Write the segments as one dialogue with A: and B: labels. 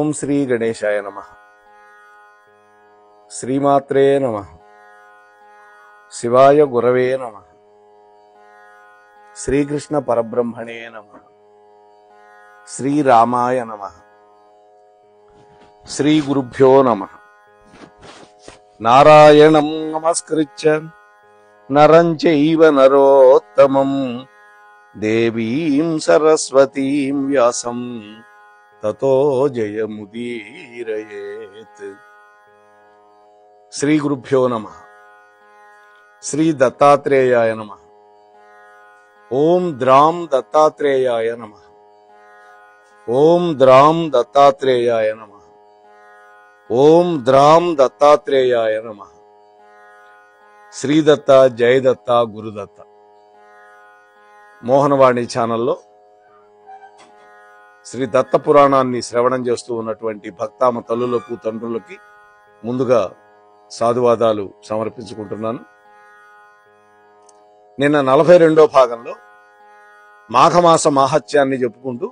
A: ఓం శ్రీ గణేశాయ నమః. శ్రీమాత్రే నమః. శివాయ గురవే నమః. శ్రీకృష్ణ పరబ్రహ్మణే నమః. శ్రీరామాయ నమః. శ్రీ గురుభ్యో నమః. నారాయణం నమస్కృత్య నరం చైవ నరోత్తమం దేవీం సరస్వతీం వ్యాసం తతో జయముదీరయేత్. శ్రీ గురుభ్యో నమః. శ్రీ దత్తాత్రేయాయ నమః. ఓం ద్రాం దత్తాత్రేయాయ నమః. ఓం ద్రాం దత్తాత్రేయాయ నమః. ఓం ద్రాం దత్తాత్రేయాయ నమః. శ్రీదత్త, జయదత్త, గురుదత్త. మోహనవాణి ఛానల్లో శ్రీ దత్త పురాణాన్ని శ్రవణం చేస్తూ ఉన్నటువంటి భక్తామ తల్లులకు తండ్రులకి ముందుగా సాధువాదాలు సమర్పించుకుంటున్నాను. నిన్న 42వ భాగంలో మాఘమాస మాహత్యాన్ని చెప్పుకుంటూ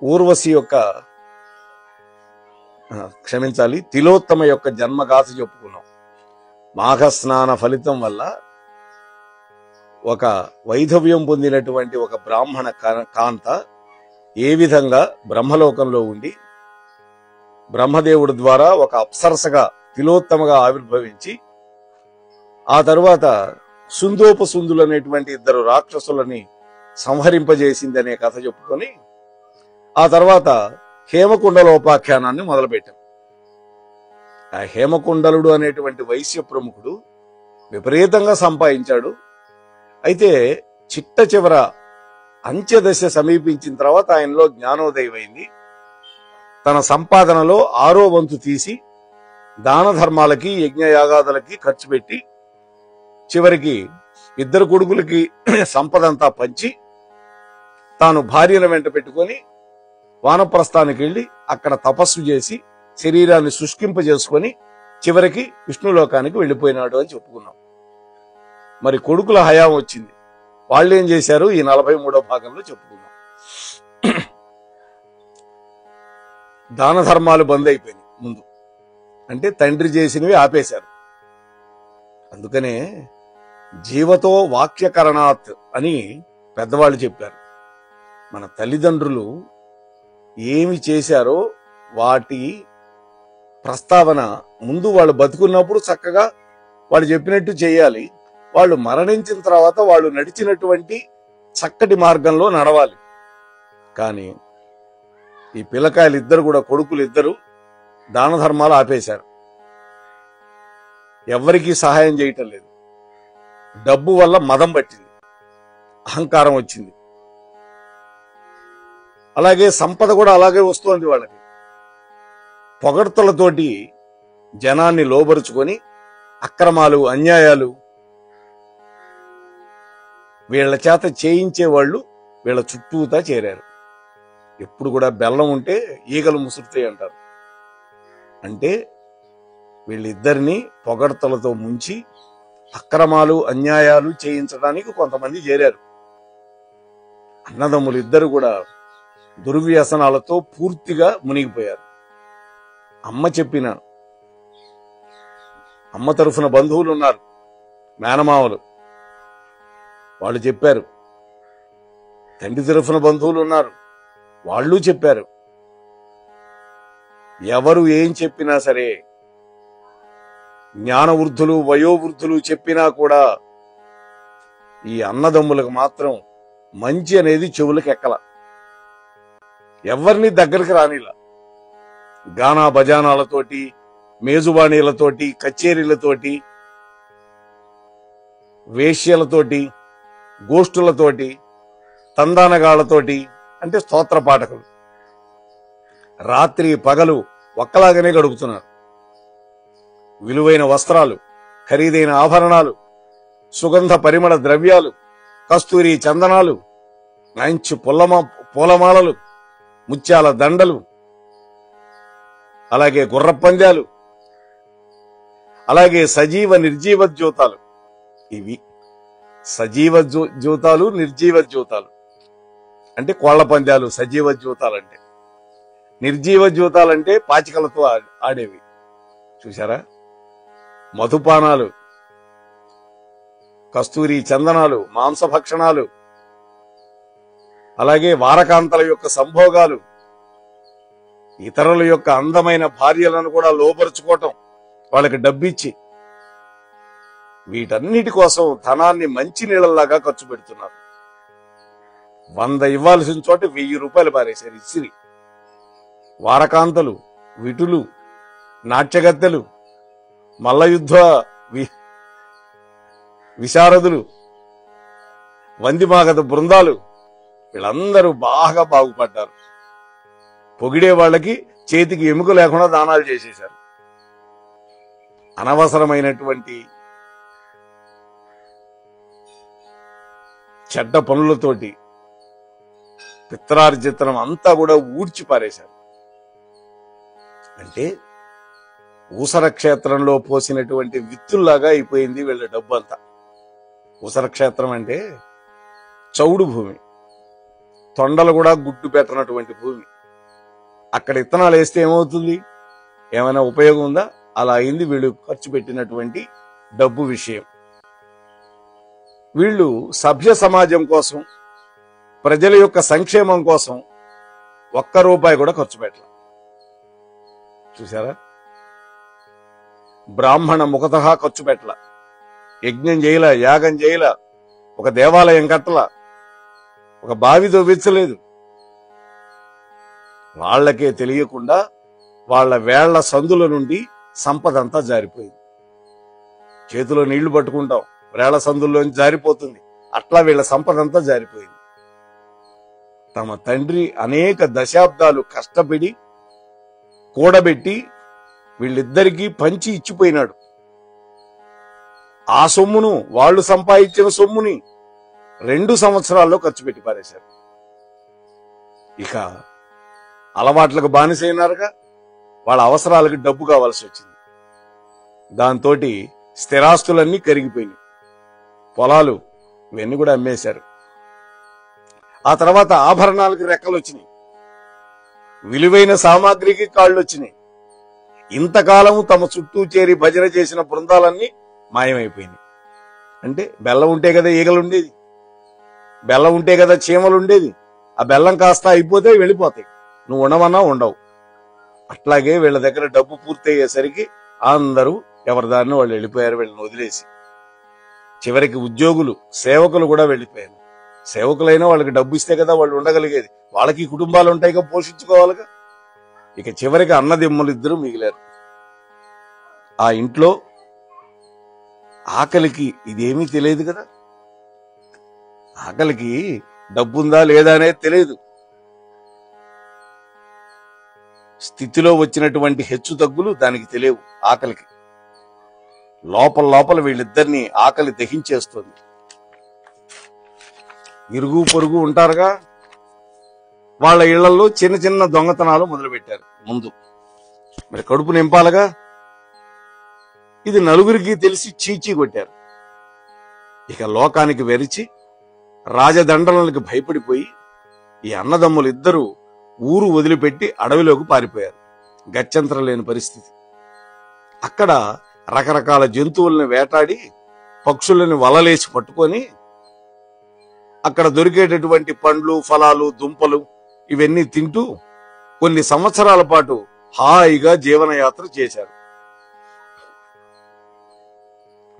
A: ఊర్వశి యొక్క తిలోత్తమ యొక్క జన్మగాథ చెప్పుకున్నాం. మాఘ స్నాన ఫలితం వల్ల ఒక వైధవ్యం పొందినటువంటి ఒక బ్రాహ్మణ కాంత ఏ విధంగా బ్రహ్మలోకంలో ఉండి బ్రహ్మదేవుడి ద్వారా ఒక అప్సరసగా తిలోత్తమగా ఆవిర్భవించి ఆ తరువాత సుందోపసుందులు అనేటువంటి 2 రాక్షసులని సంహరింపజేసింది అనే కథ చెప్పుకొని ఆ తర్వాత హేమకుండలోపాఖ్యానాన్ని మొదలుపెట్టాం. ఆ హేమకుండలుడు అనేటువంటి వైశ్య ప్రముఖుడు విపరీతంగా సంపాదించాడు. అయితే చిట్ట చివర అంత్యదశ సమీపించిన తర్వాత ఆయనలో జ్ఞానోదయం అయింది. తన సంపాదనలో 6వ వంతు తీసి దాన ధర్మాలకి యజ్ఞయాగాదులకి ఖర్చు పెట్టి చివరికి 2 కొడుకులకి సంపదంతా పంచి తాను భార్యను వెంట పెట్టుకొని వానప్రస్థానికి వెళ్లి అక్కడ తపస్సు చేసి శరీరాన్ని శుష్కింపజేసుకొని చివరికి విష్ణులోకానికి వెళ్లిపోయినాడు అని చెప్పుకున్నాం. మరి కొడుకుల హయాం వచ్చింది. వాళ్ళు ఏం చేశారు ఈ 43వ భాగంలో చెప్పుకున్నాం. దాన ధర్మాలు బంద్ అయిపోయినాయి. ముందు అంటే తండ్రి చేసినవి ఆపేశారు. అందుకనే జీవతో వాక్యకరణాత్ అని పెద్దవాళ్ళు చెప్పారు. మన తల్లిదండ్రులు ఏమి చేశారో వాటి ప్రస్తావన ముందు వాళ్ళు బతుకున్నప్పుడు చక్కగా వాళ్ళు చెప్పినట్టు చేయాలి. వాళ్ళు మరణించిన తర్వాత వాళ్ళు నడిచినటువంటి చక్కటి మార్గంలో నడవాలి. కానీ ఈ పిల్లకాయలు 2 కూడా కొడుకులు 2 దాన ధర్మాలు ఆపేశారు. ఎవ్వరికీ సహాయం చేయటం లేదు. డబ్బు వల్ల మదం పట్టింది, అహంకారం వచ్చింది. అలాగే సంపద కూడా అలాగే వస్తోంది వాళ్ళకి. పొగడ్తలతోటి జనాన్ని లోబరుచుకొని అక్రమాలు, అన్యాయాలు వీళ్ల చేత చేయించేవాళ్ళు వీళ్ళ చుట్టూతా చేరారు. ఎప్పుడు కూడా బెల్లం ఉంటే ఈగలు ముసురుతాయి అంటారు. అంటే వీళ్ళిద్దరినీ పొగడ్తలతో ముంచి అక్రమాలు, అన్యాయాలు చేయించడానికి కొంతమంది చేరారు. అన్నదమ్ములు 2 కూడా దుర్వ్యసనాలతో పూర్తిగా మునిగిపోయారు. అమ్మ తరఫున బంధువులు ఉన్నారు, మేనమామలు, వాళ్ళు చెప్పారు. తండ్రి తరఫున బంధువులు ఉన్నారు, వాళ్ళు చెప్పారు. ఎవరు ఏం చెప్పినా సరే, జ్ఞానవృద్ధులు, వయోవృద్ధులు చెప్పినా కూడా ఈ అన్నదమ్ములకు మాత్రం మంచి అనేది చెవులకు ఎక్కల. ఎవరిని దగ్గరికి రానిలా. గానా భజానాలతోటి, మేజుబాణీలతోటి, కచేరీలతోటి, వేశ్యలతోటి, గోష్ఠులతోటి, తందానగాళ్లతోటి, అంటే స్తోత్ర పాఠకులు రాత్రి పగలు ఒక్కలాగానే గడుపుతున్నారు. విలువైన వస్త్రాలు, ఖరీదైన ఆభరణాలు, సుగంధ పరిమళ ద్రవ్యాలు, కస్తూరి చందనాలు, మంచి పూలమాలలు, ముత్యాల దండలు, అలాగే గుర్రపందాలు, అలాగే సజీవ నిర్జీవ ద్యోతాలు. ఇవి సజీవ ద్యోతాలు, నిర్జీవ ద్యోతాలు. అంటే కోళ్ల పందాలు సజీవ జీవితాలంటే. నిర్జీవ జీవితాలంటే పాచికలతో ఆడేవి. చూసారా? మధుపానాలు, కస్తూరి చందనాలు, మాంసభక్షణాలు, అలాగే వారకాంతల యొక్క సంభోగాలు, ఇతరుల యొక్క అందమైన భార్యలను కూడా లోపరుచుకోవటం, వాళ్ళకి డబ్బిచ్చి, వీటన్నిటి కోసం ధనాన్ని మంచి నీళ్ళలాగా ఖర్చు పెడుతున్నారు. 100 ఇవ్వాల్సిన చోట 1000 రూపాయలు పారేశారు ఇసిరి. వారకాంతలు, విటులు, నాట్యగత్తెలు, మల్లయుద్ధ విశారదులు, వందిమాగత బృందాలు, వీళ్ళందరూ బాగా బాగుపడ్డారు. పొగిడే వాళ్ళకి చేతికి ఎముక లేకుండా దానాలు చేసేశారు. అనవసరమైనటువంటి చెడ్డ పనులతోటి పిత్రార్జితనం అంతా కూడా ఊడ్చి పారేశారు. అంటే ఊసర క్షేత్రంలో పోసినటువంటి విత్తుల్లాగా అయిపోయింది వీళ్ళ డబ్బు అంతా. ఊసర క్షేత్రం అంటే చౌడు భూమి, తొండలు కూడా గుడ్డు పెట్టనటువంటి భూమి. అక్కడ విత్తనాలు వేస్తే ఏమవుతుంది? ఏమైనా ఉపయోగం ఉందా? అలా అయింది వీళ్ళు ఖర్చు పెట్టినటువంటి డబ్బు విషయం. వీళ్ళు సభ్య సమాజం కోసం, ప్రజల యొక్క సంక్షేమం కోసం 1 రూపాయి కూడా ఖర్చు పెట్టాల. చూసారా? బ్రాహ్మణ ముఖతహా ఖర్చు పెట్టాల, యజ్ఞం చేయలా, యాగం చేయలా, ఒక దేవాలయం కట్టలా, ఒక బావి తవ్వించలేదు. వాళ్లకే తెలియకుండా వాళ్ల వేళ్ల సందుల నుండి సంపద అంతా జారిపోయింది. చేతిలో నీళ్లు పట్టుకుంటాం, వేళ్ల సందుల్లోంచి జారిపోతుంది. అట్లా వీళ్ల సంపద అంతా జారిపోయింది. తమ తండ్రి అనేక దశాబ్దాలు కష్టపడి కూడబెట్టి వీళ్ళిద్దరికీ పంచి ఇచ్చిపోయినాడు. ఆ సొమ్మును, వాళ్ళు సంపాదించిన సొమ్ముని 2 సంవత్సరాల్లో ఖర్చు పెట్టి పారేశారు. ఇక అలవాట్లకు బానిసైనారుగా, వాళ్ళ అవసరాలకు డబ్బు కావాల్సి వచ్చింది. దాంతో స్థిరాస్తులన్నీ కరిగిపోయినాయి. పొలాలు ఇవన్నీ కూడా అమ్మేశారు. ఆ తర్వాత ఆభరణాలకు రెక్కలు వచ్చినాయి, విలువైన సామాగ్రికి కాళ్ళు వచ్చినాయి. ఇంతకాలం తమ చుట్టూ చేరి భజన చేసిన బృందాలన్నీ మాయమైపోయినాయి. అంటే బెల్లం ఉంటే కదా ఈగలుండేది, బెల్లం ఉంటే కదా చీమలుండేది. ఆ బెల్లం కాస్త అయిపోతే వెళ్ళిపోతాయి, నువ్వు ఉండమన్నా ఉండవు. అట్లాగే వీళ్ళ దగ్గర డబ్బు పూర్తి అయ్యేసరికి అందరూ ఎవరి దారిని వాళ్ళు వెళ్ళిపోయారు, వీళ్ళని వదిలేసి. చివరికి ఉద్యోగులు, సేవకులు కూడా వెళ్ళిపోయారు. సేవకులైనా వాళ్ళకి డబ్బు ఇస్తే కదా వాళ్ళు ఉండగలిగేది. వాళ్ళకి కుటుంబాలు ఉంటాయిగా, పోషించుకోవాలిగా. ఇక చివరికి అన్నదమ్ములు 2 మిగిలారు. ఆ ఇంట్లో ఆకలికి ఇదేమీ తెలియదు కదా, ఆకలికి డబ్బుందా లేదా అనేది తెలియదు. స్థితిలో వచ్చినటువంటి హెచ్చు తగ్గులు దానికి తెలియవు. ఆకలికి లోపల వీళ్ళిద్దరిని ఆకలి దహించేస్తుంది. ఇరుగు పొరుగు ఉంటారుగా, వాళ్ళ ఇళ్లలో చిన్న చిన్న దొంగతనాలు మొదలుపెట్టారు. ముందు మరి కడుపు నింపాలగా, ఇది నలుగురికి తెలిసి చీచీ కొట్టారు. ఇక లోకానికి వెరిచి రాజదండలకు భయపడిపోయి ఈ అన్నదమ్ములు 2 ఊరు వదిలిపెట్టి అడవిలోకి పారిపోయారు. గత్యంతరం లేని పరిస్థితి. అక్కడ రకరకాల జంతువులను వేటాడి, పక్షులను వలలేసి పట్టుకొని, అక్కడ దొరికేటటువంటి పండ్లు, ఫలాలు, దుంపలు ఇవన్నీ తింటూ కొన్ని సంవత్సరాల పాటు హాయిగా జీవనయాత్ర చేశారు.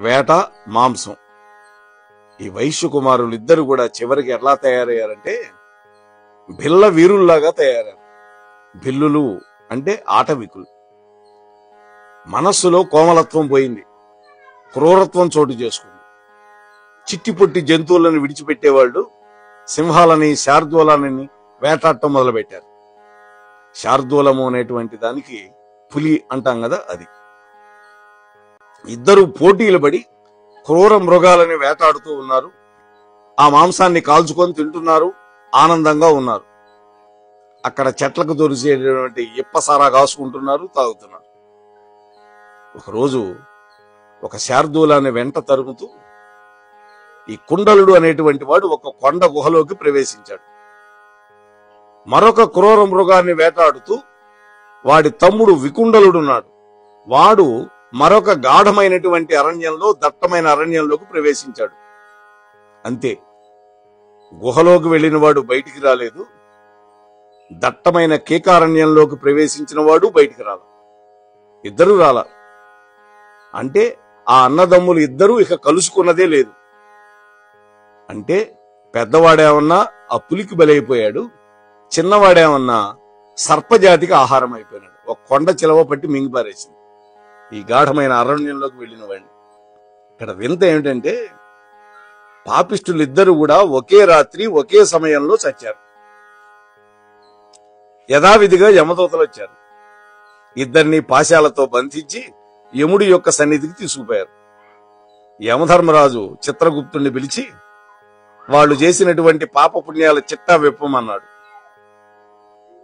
A: వేట, మాంసం. ఈ వైశ్య కుమారులు 2 కూడా చివరికి ఎలా తయారయ్యారంటే భిల్ల వీరుల్లాగా తయారయ్యారు. భిల్లులు అంటే ఆటవికులు. మనస్సులో కోమలత్వం పోయింది, క్రూరత్వం చోటు చేసుకుంది. చిట్టిపొట్టి జంతువులను విడిచిపెట్టేవాళ్ళు సింహాలని, శార్దూలాలని వేటాడటం మొదలుపెట్టారు. శార్దూలము అనేటువంటి దానికి పులి అంటాం కదా, అది. 2 పోటీలు పడి క్రూర మృగాలని వేటాడుతూ ఉన్నారు. ఆ మాంసాన్ని కాల్చుకొని తింటున్నారు, ఆనందంగా ఉన్నారు. అక్కడ చెట్లకు దొరికేటువంటి ఇప్పసారా కాసుకుంటున్నారు, తాగుతున్నారు. ఒకరోజు ఒక శార్దూలాన్ని వెంట తరుముతూ ఈ కుండలుడు అనేటువంటి వాడు ఒక కొండ గుహలోకి ప్రవేశించాడు. మరొక క్రూర మృగాన్ని వేటాడుతూ వాడి తమ్ముడు వికుండలుడున్నాడు. వాడు మరొక గాఢమైనటువంటి అరణ్యంలో, దట్టమైన అరణ్యంలోకి ప్రవేశించాడు. అంతే, గుహలోకి వెళ్లిన వాడు బయటికి రాలేదు, దట్టమైన కేకారణ్యంలోకి ప్రవేశించిన వాడు బయటికి రాల. ఇద్దరూ రాల. అంటే ఆ అన్నదమ్ములు ఇద్దరూ ఇక కలుసుకున్నదే లేదు. అంటే పెద్దవాడేమన్నా ఆ పులికి బలైపోయాడు, చిన్నవాడేమన్నా సర్పజాతికి ఆహారం అయిపోయినాడు. ఒక కొండ చిలవ పట్టి మింగిపారేసింది ఈ గాఢమైన అరణ్యంలోకి వెళ్లిన వాడిని. ఇక్కడ వింత ఏమిటంటే పాపిష్టులిద్దరూ కూడా ఒకే రాత్రి ఒకే సమయంలో చచ్చారు. యథావిధిగా యమదూతలు వచ్చారు. ఇద్దరిని పాశాలతో బంధించి యముడి యొక్క సన్నిధికి తీసుకుపోయారు. యమధర్మరాజు చిత్రగుప్తుణ్ణి పిలిచి వాళ్ళు చేసినటువంటి పాపపుణ్యాల చిట్టా విప్పమన్నాడు.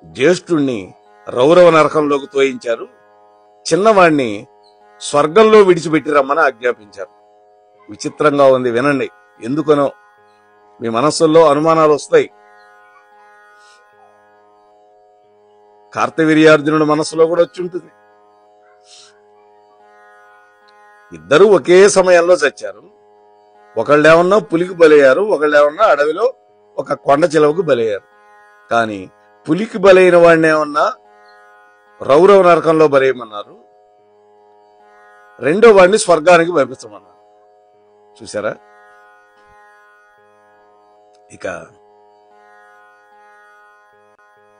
A: జ్యేష్ఠుణ్ణి రౌరవ నరకంలోకి తోయించారు, చిన్నవాణ్ణి స్వర్గంలో విడిచిపెట్టి రమ్మని ఆజ్ఞాపించారు. విచిత్రంగా ఉంది, వినండి. ఎందుకనో మీ మనస్సుల్లో అనుమానాలు వస్తాయి. కార్తవీర్యార్జునుడి మనస్సులో కూడా వచ్చి ఉంటుంది. ఇద్దరూ ఒకే సమయంలో చచ్చారు. ఒకళ్ళేమన్నా పులికి బలయ్యారు, ఒకళ్ళేమన్నా అడవిలో ఒక కొండ చిలవకు బలయ్యారు. కానీ పులికి బలైన వాడిని ఏమన్నా రౌరవ నరకంలో బలయమన్నారు, రెండో వాడిని స్వర్గానికి పంపించమన్నారు. చూసారా? ఇక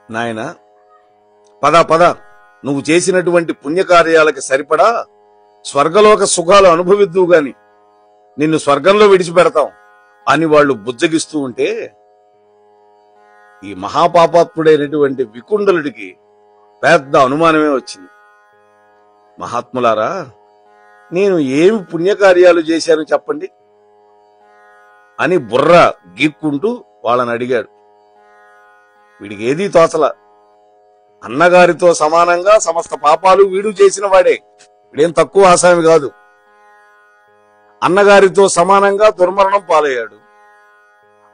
A: నాయన పద పద, నువ్వు చేసినటువంటి పుణ్యకార్యాలకి సరిపడా స్వర్గలోక సుఖాలు అనుభవిద్దువు గాని నిన్ను స్వర్గంలో విడిచిపెడతాం అని వాళ్ళు బుజ్జగిస్తూ ఉంటే ఈ మహాపాపాత్ముడైనటువంటి వికుండలుడికి పెద్ద అనుమానమే వచ్చింది. మహాత్ములారా, నేను ఏమి పుణ్యకార్యాలు చేశాను చెప్పండి అని బుర్ర గీక్కుంటూ వాళ్ళని అడిగాడు. వీడికి ఏదీ తోచల. అన్నగారితో సమానంగా సమస్త పాపాలు వీడు చేసిన వాడే, వీడేం తక్కువ ఆసామి కాదు. అన్నగారితో సమానంగా దుర్మరణం పాలయ్యాడు,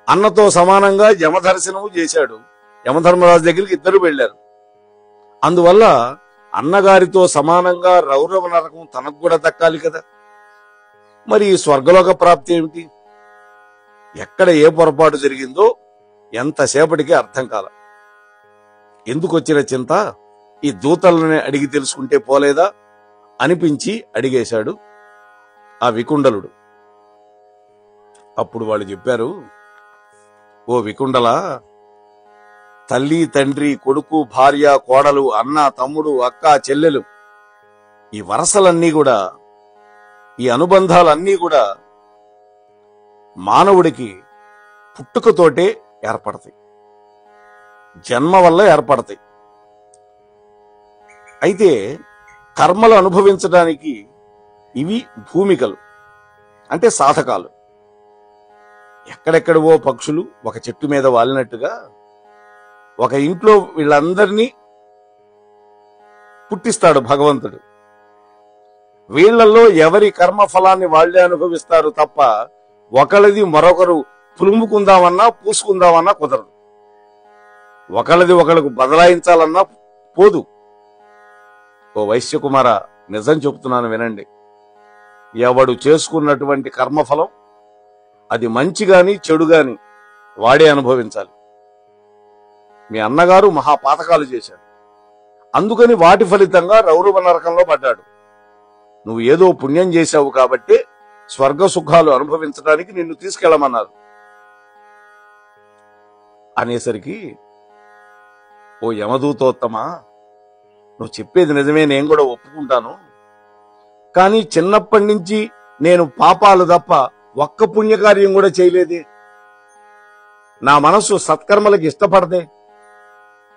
A: అన్నతో సమానంగా యమదర్శనము చేశాడు. యమధర్మరాజు దగ్గరికి ఇద్దరు వెళ్లారు. అందువల్ల అన్నగారితో సమానంగా రౌరవ నరకం తనకు కూడా దక్కాలి కదా. మరి ఈ స్వర్గలోక ప్రాప్తి ఏమిటి? ఎక్కడ ఏ పొరపాటు జరిగిందో ఎంతసేపటికి అర్థం కాల. ఎందుకు వచ్చిన చింత? ఈ దూతలని అడిగి తెలుసుకుంటే పోలేదా అనిపించి అడిగేశాడు ఆ వికుండలుడు. అప్పుడు వాళ్ళు చెప్పారు, ఓ వికుండల, తల్లి తండ్రి కొడుకు భార్య కోడలు అన్న తమ్ముడు అక్క చెల్లెలు, ఈ వరసలన్నీ కూడా, ఈ అనుబంధాలన్నీ కూడా మానవుడికి పుట్టుకతోటే ఏర్పడతాయి, జన్మ వల్ల ఏర్పడతాయి. అయితే కర్మలు అనుభవించడానికి ఇవి భూమికలు, అంటే సాధకాలు. ఎక్కడెక్కడవో పక్షులు ఒక చెట్టు మీద వాలినట్టుగా ఒక ఇంట్లో వీళ్ళందరినీ పుట్టిస్తాడు భగవంతుడు. వీళ్లలో ఎవరి కర్మ ఫలాన్ని వాళ్లే అనుభవిస్తారు తప్ప ఒకళ్ళది మరొకరు పులుముకుందామన్నా పూసుకుందామన్నా కుదరదు. ఒకళ్ళది ఒకళ్ళకు బదలాయించాలన్నా పోదు. ఓ వైశ్యకుమార, నిజం చెబుతున్నాను వినండి. ఎవడు చేసుకున్నటువంటి కర్మఫలం అది మంచి గాని చెడు గాని వాడే అనుభవించాలి. మీ అన్నగారు మహాపాతకాలు చేశాడు, అందుకని వాటి ఫలితంగా రౌరవ నరకంలో పడ్డాడు. నువ్వు ఏదో పుణ్యం చేశావు కాబట్టి స్వర్గ సుఖాలు అనుభవించడానికి నిన్ను తీసుకెళ్లమన్నారు అనేసరికి, ఓ యమదూతోత్తమా, నువ్వు చెప్పేది నిజమే, నేను కూడా ఒప్పుకుంటాను. కానీ చిన్నప్పటి నుంచి నేను పాపాలు తప్ప ఒక్క పుణ్యకార్యం కూడా చేయలేదే. నా మనస్సు సత్కర్మలకు ఇష్టపడదే.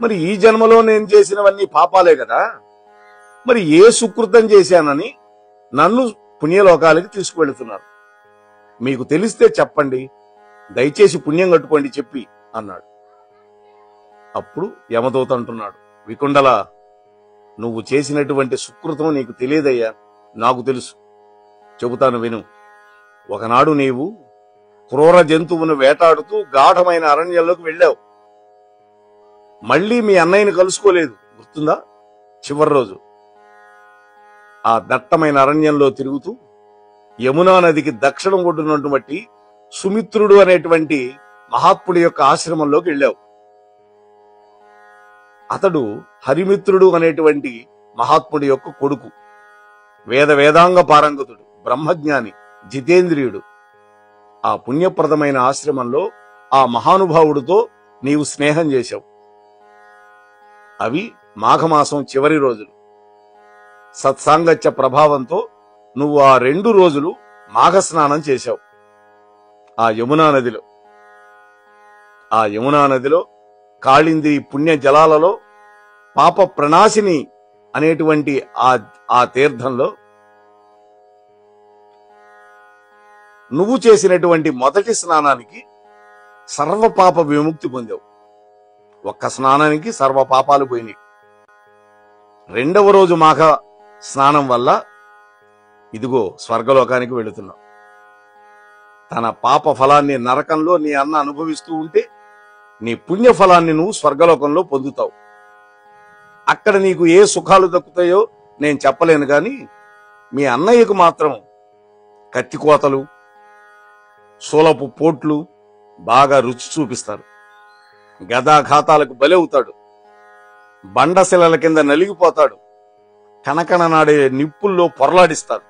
A: మరి ఈ జన్మలో నేను చేసినవన్నీ పాపాలే కదా. మరి ఏ సుకృతం చేశానని నన్ను పుణ్యలోకాలకి తీసుకువెళుతున్నారు? మీకు తెలిస్తే చెప్పండి, దయచేసి పుణ్యం కట్టుకోండి చెప్పి అన్నాడు. అప్పుడు యమదూత అంటున్నాడు, వికుండల, నువ్వు చేసినటువంటి సుకృతం నీకు తెలియదయ్యా, నాకు తెలుసు, చెబుతాను విను. ఒకనాడు నీవు క్రూర జంతువును వేటాడుతూ గాఢమైన అరణ్యంలోకి వెళ్ళావు. మళ్ళీ మీ అన్నయ్యని కలుసుకోలేదు, గుర్తుందా? చివరి రోజు ఆ దట్టమైన అరణ్యంలో తిరుగుతూ యమునా నదికి దక్షిణం ఒడ్డునటువంటి సుమిత్రుడు అనేటువంటి మహాత్ముడి యొక్క ఆశ్రమంలోకి వెళ్ళావు. అతడు హరిమిత్రుడు అనేటువంటి మహాత్ముడి యొక్క కొడుకు, వేదాంగ పారంగతుడు, బ్రహ్మజ్ఞాని, జితేంద్రియుడు. ఆ పుణ్యప్రదమైన ఆశ్రమంలో ఆ మహానుభావుడితో నీవు స్నేహం చేశావు. అవి మాఘమాసం చివరి రోజులు. సత్సాంగత్య ప్రభావంతో నువ్వు ఆ 2 రోజులు మాఘ స్నానం చేశావు ఆ యమునా నదిలో. ఆ యమునా నదిలో కాళింది పుణ్య జలాలలో పాప ప్రణాశిని అనేటువంటి ఆ తీర్థంలో నువ్వు చేసినటువంటి మొదటి స్నానానికి సర్వ పాప విముక్తి పొందావు. ఒక్క స్నానానికి సర్వ పాపాలు పోయినాయి. 2వ రోజు మాఘ స్నానం వల్ల ఇదిగో స్వర్గలోకానికి వెళుతున్నావు. తన పాప ఫలాన్ని నరకంలో నీ అన్న అనుభవిస్తూ ఉంటే నీ పుణ్య ఫలాన్ని నువ్వు స్వర్గలోకంలో పొందుతావు. అక్కడ నీకు ఏ సుఖాలు దక్కుతాయో నేను చెప్పలేను, గాని మీ అన్నయ్యకు మాత్రం కత్తికోతలు, సోలపు పోట్లు బాగా రుచి చూపిస్తారు. గదాఘాతాలకు బలవుతాడు. బండశిలల కింద నలిగిపోతాడు. కనకన నాడే నిప్పుల్లో పొరలాడిస్తాడు.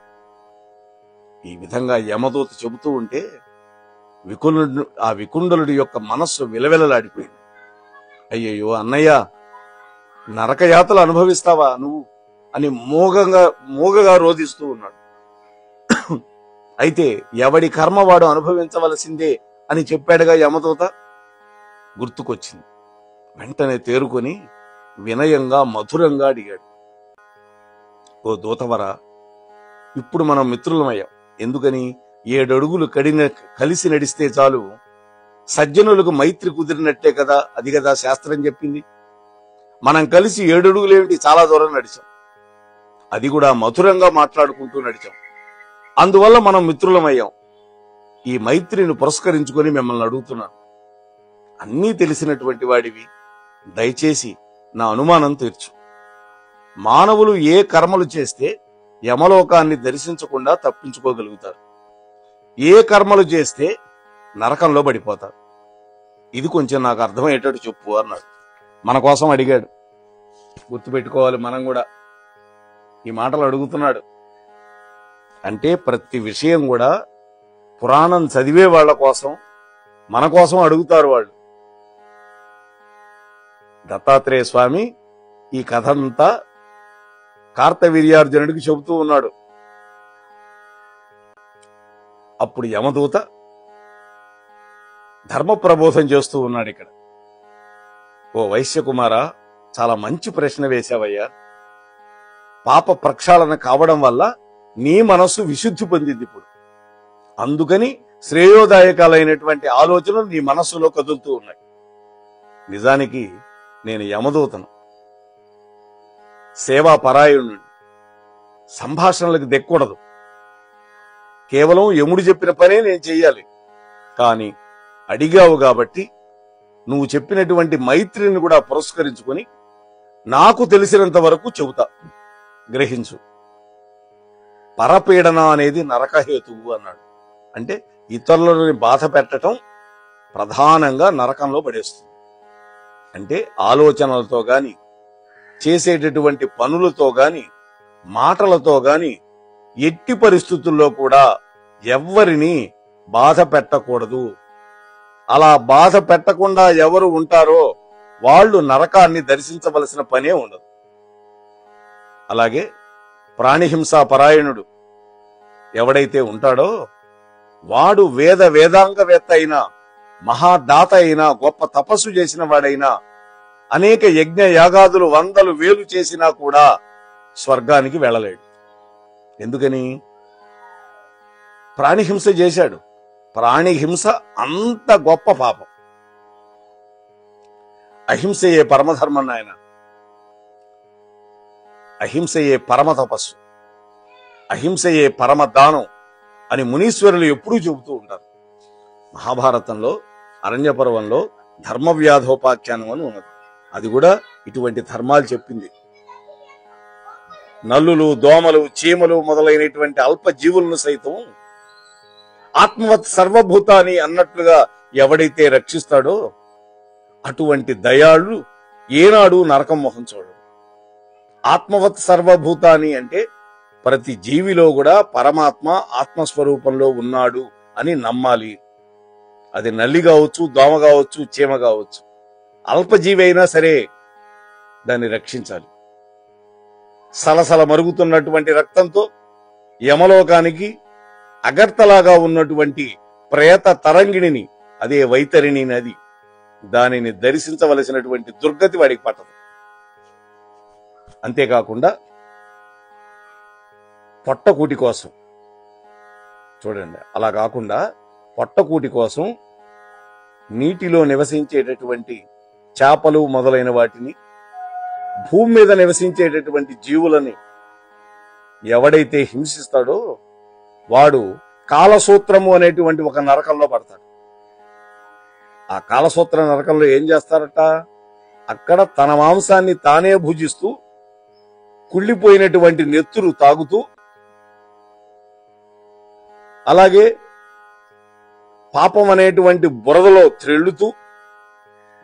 A: ఈ విధంగా యమదూత చెబుతూ ఉంటే ఆ వికుండలుడి యొక్క మనస్సు విలవిలలాడిపోయింది. అయ్యయ్యో అన్నయ్య, నరకయాతలు అనుభవిస్తావా నువ్వు అని మూగగా రోధిస్తూ ఉన్నాడు. అయితే ఎవడి కర్మ వాడు అనుభవించవలసిందే అని చెప్పాడుగా యమదూత. గుర్తుకొచ్చింది. వెంటనే తేరుకొని వినయంగా మధురంగా అడిగాడు, ఓ దూతవరా, ఇప్పుడు మనం మిత్రులమయ్యాం. ఎందుకని? 7 అడుగులు కలిసి నడిస్తే చాలు సజ్జనులకు మైత్రి కుదిరినట్టే కదా. అది కదా శాస్త్రం చెప్పింది. మనం కలిసి 7 అడుగులేమిటి, చాలా దూరం నడిచాం. అది కూడా మధురంగా మాట్లాడుకుంటూ నడిచాం. అందువల్ల మనం మిత్రులమయ్యాం. ఈ మైత్రిని పురస్కరించుకొని మిమ్మల్ని అడుగుతున్నాను. అన్నీ తెలిసినటువంటి వాడివి, దయచేసి నా అనుమానం తీర్చు. మానవులు ఏ కర్మలు చేస్తే యమలోకాన్ని దర్శించకుండా తప్పించుకోగలుగుతారు, ఏ కర్మలు చేస్తే నరకంలో పడిపోతారు, ఇది కొంచెం నాకు అర్థమయ్యేటట్టు చెప్పు అన్నాడు. మన కోసం అడిగాడు. గుర్తుపెట్టుకోవాలి, మనం కూడా ఈ మాటలు అడుగుతున్నాడు. అంటే ప్రతి విషయం కూడా పురాణం చదివే వాళ్ళ కోసం, మన కోసం అడుగుతారు వాళ్ళు. దత్తాత్రేయ స్వామి ఈ కథ అంతా కార్తవీర్యార్జునుడికి చెబుతూ ఉన్నాడు. అప్పుడు యమదూత ధర్మ ప్రబోధం చేస్తూ ఉన్నాడు. ఇక్కడ, ఓ వైశ్యకుమారా, చాలా మంచి ప్రశ్న వేశావయ్యా. పాప ప్రక్షాళన కావడం వల్ల నీ మనస్సు విశుద్ధి పొందింది. ఇప్పుడు అందుకని శ్రేయోదాయకాలైనటువంటి ఆలోచనలు నీ మనస్సులో కదులుతూ ఉన్నాయి. నిజానికి నేను యమదూతను, సేవా పరాయణుడిని. సంభాషణలకు దెక్కూడదు. కేవలం యముడు చెప్పిన పనే నేను చెయ్యాలి. కాని అడిగావు కాబట్టి నువ్వు చెప్పినటువంటి మైత్రిని కూడా పురస్కరించుకొని నాకు తెలిసినంత వరకు చెబుతా, గ్రహించు. పరపీడన అనేది నరకహేతువు అన్నాడు. అంటే ఇతరులని బాధ పెట్టడం ప్రధానంగా నరకంలో పడేస్తుంది. అంటే ఆలోచనలతో గాని, చేసేటటువంటి పనులతో గాని, మాటలతో గాని ఎట్టి పరిస్థితుల్లో కూడా ఎవ్వరిని బాధ పెట్టకూడదు. అలా బాధ పెట్టకుండా ఎవరు ఉంటారో వాళ్ళు నరకాన్ని దర్శించవలసిన పనే ఉండదు. అలాగే ప్రాణిహింసా పరాయణుడు ఎవడైతే ఉంటాడో వాడు వేదాంగవేత్త అయినా, మహాదాత అయినా, గొప్ప తపస్సు చేసిన వాడైనా, అనేక యజ్ఞ యాగాదులు 100,000 చేసినా కూడా స్వర్గానికి వెళ్ళలేడు. ఎందుకని? ప్రాణిహింస చేశాడు. ప్రాణిహింస అంత గొప్ప పాపం. అహింసయే పరమధర్మం నాయన. అహింసయే పరమ తపస్సు, అహింసయే పరమదానం అని మునీశ్వరులు ఎప్పుడూ చెబుతూ ఉంటారు. మహాభారతంలో అరణ్య పర్వంలో ధర్మవ్యాధోపాఖ్యానం అని ఉన్నది. అది కూడా ఇటువంటి ధర్మాలు చెప్పింది. నల్లులు, దోమలు, చీమలు మొదలైనటువంటి అల్ప జీవులను సైతం ఆత్మవత్ సర్వభూతాన్ని అన్నట్లుగా ఎవడైతే రక్షిస్తాడో అటువంటి దయాళు ఏనాడు నరకం మొహం చూడడు. ఆత్మవత్ సర్వభూతాన్ని అంటే ప్రతి జీవిలో కూడా పరమాత్మ ఆత్మస్వరూపంలో ఉన్నాడు అని నమ్మాలి. అది నల్లి కావచ్చు, దోమ కావచ్చు, చీమ కావచ్చు, అల్పజీవి అయినా సరే దాన్ని రక్షించాలి. సలసల మరుగుతున్నటువంటి రక్తంతో యమలోకానికి అగర్తలాగా ఉన్నటువంటి ప్రేత తరంగిణిని, అదే వైతరిణి నది, దానిని దర్శించవలసినటువంటి దుర్గతి వాడికి పట్టదు. అంతేకాకుండా పొట్టకూటి కోసం చూడండి, అలా కాకుండా పొట్టకూటి కోసం నీటిలో నివసించేటటువంటి చేపలు మొదలైన వాటిని, భూమి మీద నివసించేటటువంటి జీవులని ఎవడైతే హింసిస్తాడో వాడు కాలసూత్రము అనేటువంటి ఒక నరకంలో పడతాడు. ఆ కాలసూత్ర నరకంలో ఏం చేస్తారట, అక్కడ తన మాంసాన్ని తానే భుజిస్తూ కుళ్ళిపోయినటువంటి నెత్తురు తాగుతూ, అలాగే పాపం అనేటువంటి బురదలో త్రెళ్ళుతూ,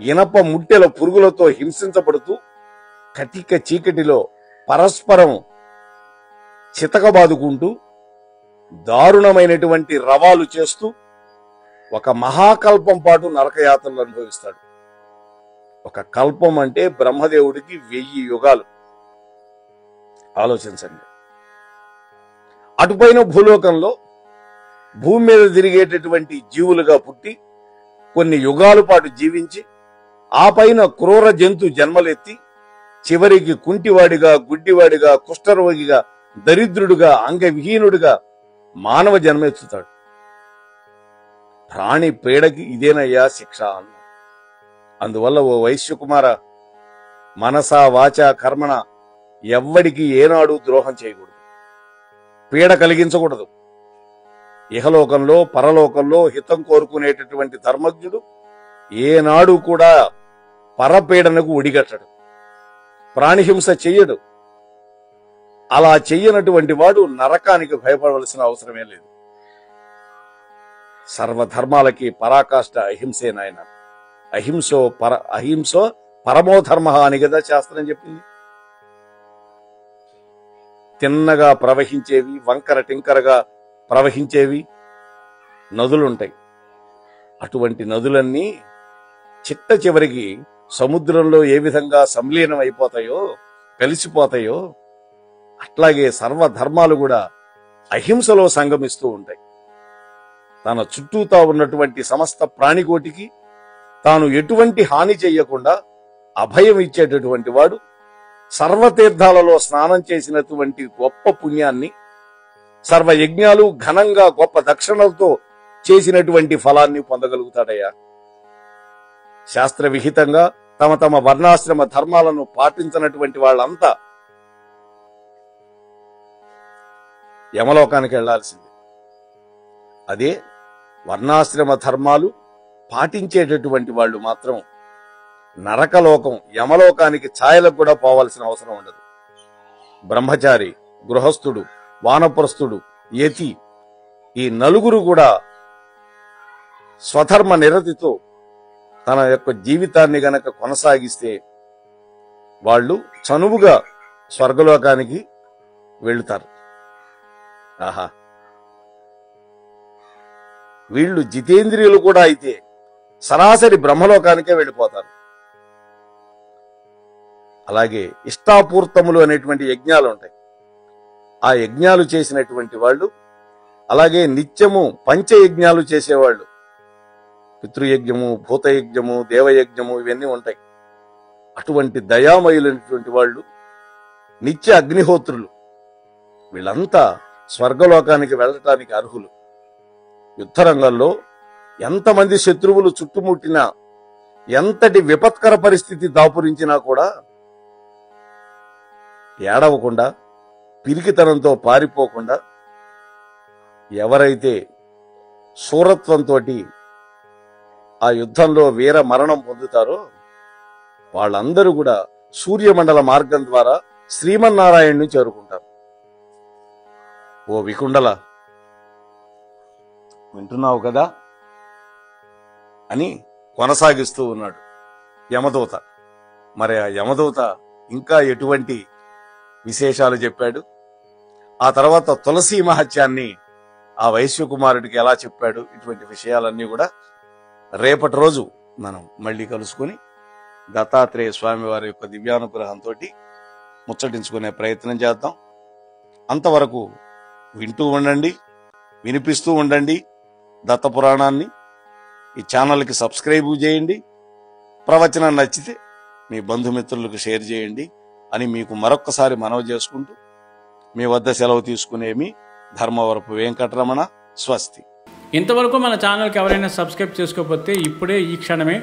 A: ఇనప ముట్టెల పురుగులతో హింసించబడుతూ, కటిక చీకటిలో పరస్పరం చితకబాదుకుంటూ, దారుణమైనటువంటి రవాలు చేస్తూ ఒక మహాకల్పం పాటు నరకయాతనలు అనుభవిస్తాడు. ఒక కల్పం అంటే బ్రహ్మదేవుడికి 1000 యుగాలు. ఆలోచించండి. అటుపైన భూలోకంలో భూమి మీద తిరిగేటటువంటి జీవులుగా పుట్టి కొన్ని యుగాల పాటు జీవించి, ఆ పైన క్రూర జంతు జన్మలెత్తి చివరికి కుంటివాడిగా, గుడ్డివాడిగా, కుష్ఠరోగిగా, దరిద్రుడుగా, అంగవిహీనుడిగా మానవ జన్మెత్తుతాడు. ప్రాణి పీడకి ఇదేనయ్యా శిక్ష అన్న. అందువల్ల ఓ వైశ్యకుమార, మనసా వాచ కర్మణ ఎవ్వడికి ఏనాడు ద్రోహం చేయకూడదు, పీడ కలిగించకూడదు. ఇహలోకంలో పరలోకంలో హితం కోరుకునేటటువంటి ధర్మజ్ఞుడు ఏనాడు కూడా పరపీడనకు ఒడిగట్టడు, ప్రాణిహింస చెయ్యడు. అలా చెయ్యనటువంటి వాడు నరకానికి భయపడవలసిన అవసరమే లేదు. సర్వధర్మాలకి పరాకాష్ట అహింసే నాయన. అహింసో పరమోధర్మ అని కదా శాస్త్రం చెప్పింది. తిన్నగా ప్రవహించేవి, వంకర టింకరగా ప్రవహించేవి నదులుంటాయి. అటువంటి నదులన్నీ చిట్ట చివరికి సముద్రంలో ఏ విధంగా సంలీనం అయిపోతాయో, కలిసిపోతాయో, అట్లాగే సర్వధర్మాలు కూడా అహింసలో సంగమిస్తూ ఉంటాయి. తన చుట్టూతా ఉన్నటువంటి సమస్త ప్రాణికోటికి తాను ఎటువంటి హాని చెయ్యకుండా అభయం ఇచ్చేటటువంటి వాడు సర్వతీర్థాలలో స్నానం చేసినటువంటి గొప్ప పుణ్యాన్ని, సర్వయజ్ఞాలు ఘనంగా గొప్ప దక్షిణలతో చేసినటువంటి ఫలాన్ని పొందగలుగుతాడయ్యా. శాస్త్ర విహితంగా తమ తమ వర్ణాశ్రమ ధర్మాలను పాటించినటువంటి వాళ్ళంతా యమలోకానికి వెళ్లాల్సింది. అదే వర్ణాశ్రమ ధర్మాలు పాటించేటటువంటి వాళ్ళు మాత్రం నరకలోకం, యమలోకానికి ఛాయలకు కూడా పోవాల్సిన అవసరం ఉండదు. బ్రహ్మచారి, గృహస్థుడు, వానప్రస్థుడు, యతి, ఈ నలుగురు కూడా స్వధర్మ నిరతితో తన యొక్క జీవితాన్ని గనక కొనసాగిస్తే వాళ్ళు చనువుగా స్వర్గలోకానికి వెళుతారు. ఆహా, వీళ్ళు జితేంద్రియులు కూడా అయితే సరాసరి బ్రహ్మలోకానికే వెళ్ళిపోతారు. అలాగే ఇష్టాపూర్తములు అనేటువంటి యజ్ఞాలు ఉంటాయి. ఆ యజ్ఞాలు చేసినటువంటి వాళ్ళు, అలాగే నిత్యము పంచయజ్ఞాలు చేసేవాళ్ళు, పితృయజ్ఞము, భూతయజ్ఞము, దేవయజ్ఞము, ఇవన్నీ ఉంటాయి. అటువంటి దయామయులైనటువంటి వాళ్ళు, నిత్య అగ్నిహోత్రులు, వీళ్ళంతా స్వర్గలోకానికి వెళ్ళటానికి అర్హులు. యుద్ధరంగంలో ఎంతమంది శత్రువులు చుట్టుముట్టినా, ఎంతటి విపత్కర పరిస్థితి దాపురించినా కూడా ఏడవకుండా, పిరికితనంతో పారిపోకుండా, ఎవరైతే శూరత్వంతో ఆ యుద్ధంలో వీర మరణం పొందుతారో వాళ్ళందరూ కూడా సూర్యమండల మార్గం ద్వారా శ్రీమన్నారాయణ్ణి చేరుకుంటారు. ఓ వికుండల, వింటున్నావు కదా అని కొనసాగిస్తూ ఉన్నాడు యమదూత. మరి ఆ యమదూత ఇంకా ఎటువంటి విశేషాలు చెప్పాడు, ఆ తర్వాత తులసి మహత్యాన్ని ఆ వైశ్యకుమారుడికి ఎలా చెప్పాడు, ఇటువంటి విషయాలన్నీ కూడా రేపటి రోజు మనం మళ్ళీ కలుసుకుని దత్తాత్రేయ స్వామి వారి యొక్క దివ్యానుగ్రహంతో ముచ్చటించుకునే ప్రయత్నం చేద్దాం. అంతవరకు వింటూ ఉండండి, వినిపిస్తూ ఉండండి దత్త పురాణాన్ని. ఈ ఛానల్కి సబ్స్క్రైబ్ చేయండి. ప్రవచనం నచ్చితే మీ బంధుమిత్రులకు షేర్ చేయండి అని మీకు మరొక్కసారి మనవి చేసుకుంటూ మీ వద్ద సెలవు తీసుకునేమి ధర్మవరపు వెంకటరమణ. స్వస్తి.
B: ఇంతవరకు మన ఛానల్కి ఎవరైనా సబ్స్క్రైబ్ చేసుకోకపోతే ఇప్పుడే ఈ క్షణమే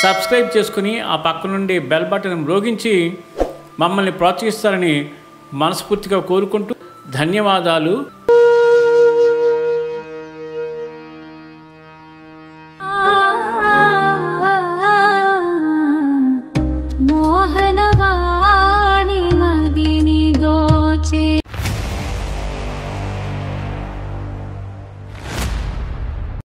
B: సబ్స్క్రైబ్ చేసుకుని ఆ పక్క నుండి బెల్ బటన్ మ్రోగించి మమ్మల్ని ప్రోత్సహిస్తారని మనస్ఫూర్తిగా కోరుకుంటూ ధన్యవాదాలు.
C: మోహనవాణి మదిని దోచే